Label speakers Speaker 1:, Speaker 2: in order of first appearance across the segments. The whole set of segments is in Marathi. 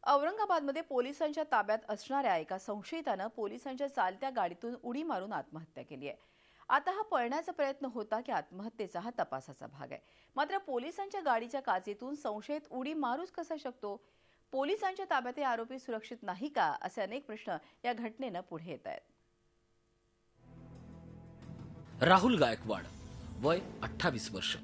Speaker 1: औरंगाबादमध्ये पोलिसांच्या ताब्यात असणाऱ्या एका संशयितानं पोलिसांच्या चालत्या गाडीतून उडी मारून आत्महत्या केली आहे। आता हा पळण्याचा प्रयत्न होता की आत्महत्येचा हा तपासाचा भाग आहे। मात्र पोलिसांच्या गाडीच्या काचेतून संशयित उडी मारूच कसा शकतो? पोलिसांच्या ताब्यात आरोपी सुरक्षित नाही का, असे अनेक प्रश्न या घटनेनं पुढे येत आहेत।
Speaker 2: राहुल गायकवाड, वय 28 वर्ष।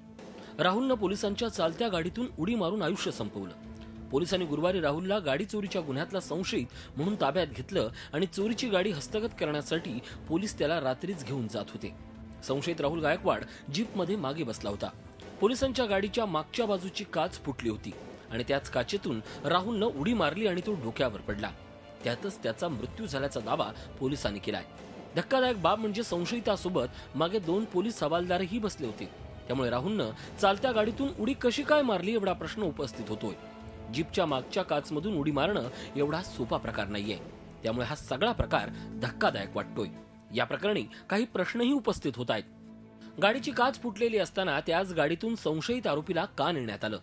Speaker 2: राहुलनं पोलिसांच्या चालत्या गाडीतून उडी मारून आयुष्य संपवलं। पोलिसांनी गुरुवारी राहुलला गाडी चोरीच्या गुन्ह्यातला संशयित म्हणून ताब्यात घेतलं आणि चोरीची गाडी हस्तगत करण्यासाठी पोलीस त्याला रात्रीच घेऊन जात होते। संशयित राहुल गायकवाड जीपमध्ये मागे बसला होता। पोलिसांच्या गाडीच्या मागच्या बाजूची काच फुटली होती आणि त्याच काचेतून राहुलनं उडी मारली आणि तो डोक्यावर पडला। त्यातच त्याचा मृत्यू झाल्याचा दावा पोलिसांनी केलाय। धक्कादायक बाब म्हणजे संशयितासोबत मागे 2 पोलीस हवालदारही बसले होते। त्यामुळे राहुलनं चालत्या गाडीतून उडी कशी काय मारली एवढा प्रश्न उपस्थित होतोय। जीपच्या मागच्या काचमधून उडी मारणं एवढा सोपा प्रकार नाहीये, त्यामुळे हा सगळा प्रकार धक्कादायक वाटतोय। या प्रकरणी काही प्रश्नही उपस्थित होत आहेत। गाडीची काच फुटलेली असताना त्याच गाडीतून संशयित आरोपीला का नेण्यात आलं?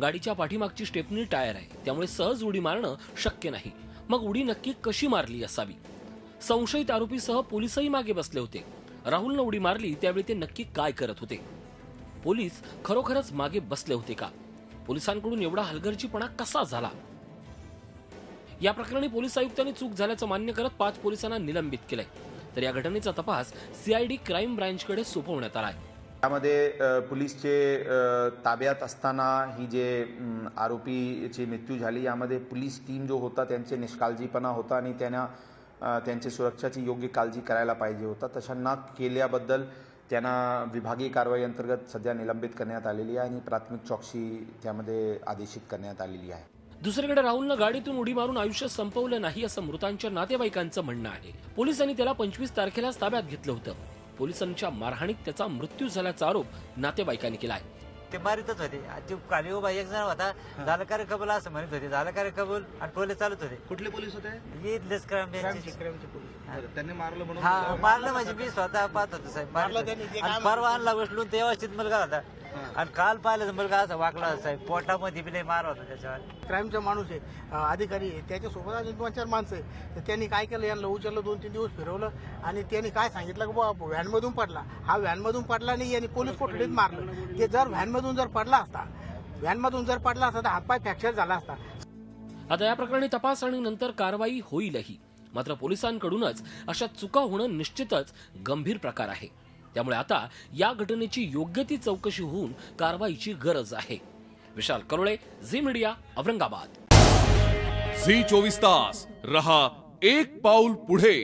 Speaker 2: गाडीच्या पाठीमागची स्टेपनी टायर आहे, त्यामुळे सहज उडी मारणं शक्य नाही। मग उडी नक्की कशी मारली असावी? संशयित आरोपीसह पोलीसही मागे बसले होते। राहुलनं उडी मारली त्यावेळी ते नक्की काय करत होते? पोलीस खरोखरच मागे बसले होते का? पोलिसांकडून एवढा हलगर्जीपणा कसा झाला? या प्रकरणी पोलीस आयुक्तांनी चूक झाल्याचं मान्य करत 5 पोलिसांना निलंबित केलंय। तर या घटनेचा तपास सीआयडी क्राईम ब्रांचकडे सोपवण्यात आलाय।
Speaker 3: त्यामध्ये पोलीसचे ताब्यात असताना ही जे आरोपीची मृत्यू झाली, यामध्ये पोलीस टीम जो होता त्यांचे निष्काळजीपणा होता आणि त्यांची सुरक्षाची योग्य काळजी करायला पाहिजे होता। तशा न केल्याबद्दल त्यांना विभागीय कारवाई अंतर्गत सध्या निलंबित करण्यात आलेली आहे आणि प्राथमिक चौकशी त्यामध्ये आदेशित करण्यात आलेली आहे।
Speaker 2: दुसरीकडे राहुलनं गाडीतून उडी मारून आयुष्य संपवलं नाही असं मृतांच्या नातेवाईकांचं म्हणणं आहे। पोलिसांनी त्याला 25 तारखेलाच ताब्यात घेतलं होतं। पोलिसांच्या मारहाणीत त्याचा मृत्यू झाल्याचा आरोप नातेवाईकांनी केलाय।
Speaker 4: ते मारितच होते। ते खाली उभा एक जण होता, झालं का रे कबूल असं म्हणत होते, झालं का रे कबूल, आणि पोलीस चालत होते।
Speaker 5: कुठले पोलीस होते?
Speaker 4: इथलेच क्राईमचे
Speaker 5: पोलीस। त्यांनी मारलं म्हणून?
Speaker 4: हा, मारलं म्हणजे मी स्वतः पाहत होतो साहेब। परवा आणला बसलून ते व्यवस्थित मुलगा होता, आणि काल पाहिलं मुलगा असा वाकला साहेब, पोटामध्ये बी मार होता त्याच्यावर।
Speaker 6: क्राईमचा माणूस आहे, अधिकारी आहे, त्याच्यासोबत अजून 2-4 माणसं आहे। तर त्यांनी काय केलं, यांना उचललं, 2-3 दिवस फिरवलं आणि त्यांनी काय सांगितलं की बाबा व्हॅनमधून पडला। हा व्हॅनमधून पडला नाही, यांनी पोलीस कोठडीत मारलं। ते जर व्हॅनमधून जर पडला असता तर हातपाय फ्रॅक्चर झाला असता।
Speaker 2: आता या प्रकरणी तपास आणि नंतर कारवाई होईलही। मात्र पोलिसांकडूनच अशा चुका होणं निश्चितच गंभीर प्रकार आहे। त्यामुळे आता या घटनेची योग्य ती चौकशी होऊन कारवाईची गरज आहे। Vishal Karole, Zee media, Aurangabad.
Speaker 7: Zee 24 तास रहा एक पाऊल पुढे।